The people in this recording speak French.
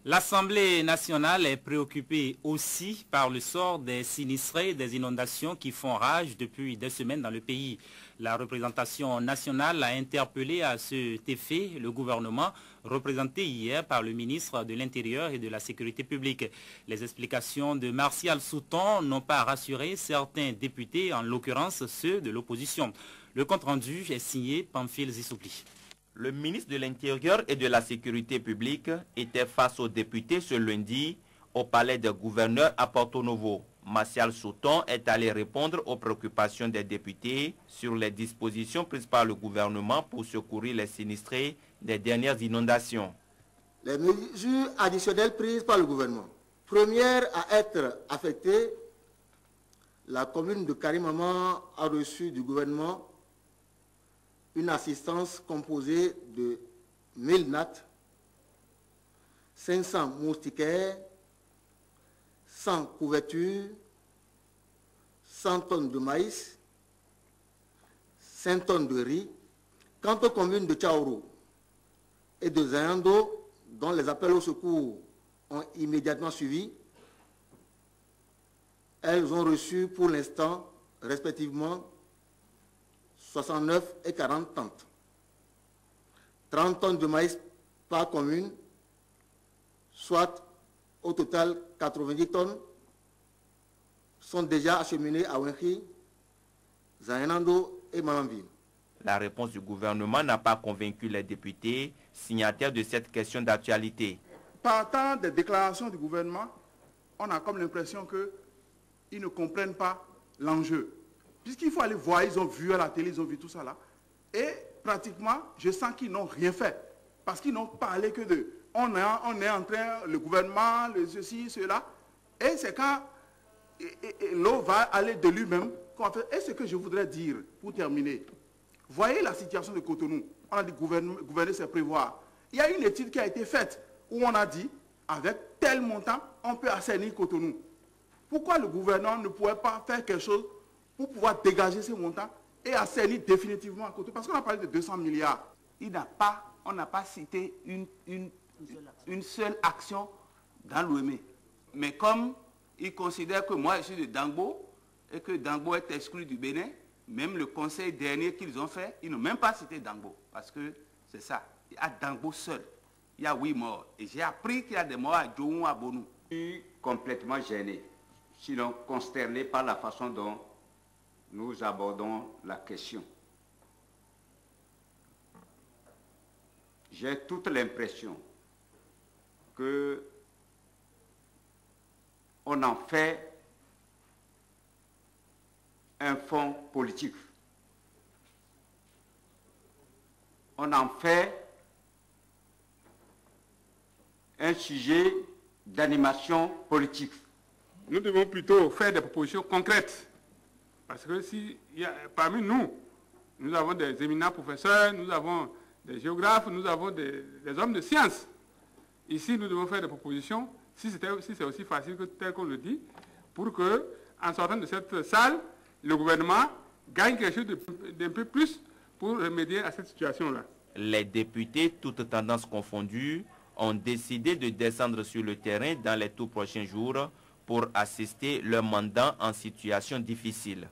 L'Assemblée nationale est préoccupée aussi par le sort des sinistrés des inondations qui font rage depuis des semaines dans le pays. La représentation nationale a interpellé à cet effet le gouvernement, représenté hier par le ministre de l'Intérieur et de la Sécurité publique. Les explications de Martial Souton n'ont pas rassuré certains députés, en l'occurrence ceux de l'opposition. Le compte-rendu est signé Pamphile Zissoupli. Le ministre de l'Intérieur et de la Sécurité publique était face aux députés ce lundi au palais des gouverneurs à Porto Novo. Martial Souton est allé répondre aux préoccupations des députés sur les dispositions prises par le gouvernement pour secourir les sinistrés des dernières inondations. Les mesures additionnelles prises par le gouvernement. Première à être affectée, la commune de Karimama a reçu du gouvernement une assistance composée de 1000 nattes, 500 moustiquaires, 100 couvertures, 100 tonnes de maïs, 5 tonnes de riz. Quant aux communes de Tchaourou et de Zayando, dont les appels au secours ont immédiatement suivi, elles ont reçu pour l'instant, respectivement, 69 et 40 tentes. 30 tonnes de maïs par commune, soit au total 90 tonnes, sont déjà acheminées à Wenki, Zayenando et Malanville. La réponse du gouvernement n'a pas convaincu les députés signataires de cette question d'actualité. Partant des déclarations du gouvernement, on a comme l'impression qu'ils ne comprennent pas l'enjeu. Puisqu'il faut aller voir, ils ont vu à la télé, ils ont vu tout ça là. Et pratiquement, je sens qu'ils n'ont rien fait. Parce qu'ils n'ont parlé que de... On est en train, le gouvernement, le ceci, cela. Et c'est quand l'eau va aller de lui-même qu'on va faire. Et ce que je voudrais dire, pour terminer, voyez la situation de Cotonou. On a dit gouverner, c'est prévoir. Il y a une étude qui a été faite où on a dit, avec tel montant, on peut assainir Cotonou. Pourquoi le gouvernement ne pourrait pas faire quelque chose pour pouvoir dégager ces montants et assainir définitivement à côté? Parce qu'on a parlé de 200 milliards. On n'a pas cité une seule action dans l'OME. Mais comme ils considèrent que moi je suis de Dangbo et que Dangbo est exclu du Bénin, même le conseil dernier qu'ils ont fait, ils n'ont même pas cité Dangbo. Parce que c'est ça. Il y a Dangbo seul. Il y a 8 morts. Et j'ai appris qu'il y a des morts à Djoum, à Bonou. Je suis complètement gêné, sinon consterné par la façon dont nous abordons la question. J'ai toute l'impression que on en fait un fonds politique. On en fait un sujet d'animation politique. Nous devons plutôt faire des propositions concrètes. Parce que si parmi nous avons des éminents professeurs, nous avons des géographes, nous avons des hommes de science. Ici, nous devons faire des propositions, si c'est aussi facile que tel qu'on le dit, pour que, en sortant de cette salle, le gouvernement gagne quelque chose d'un peu plus pour remédier à cette situation-là. Les députés, toutes tendances confondues, ont décidé de descendre sur le terrain dans les tout prochains jours pour assister leurs mandants en situation difficile.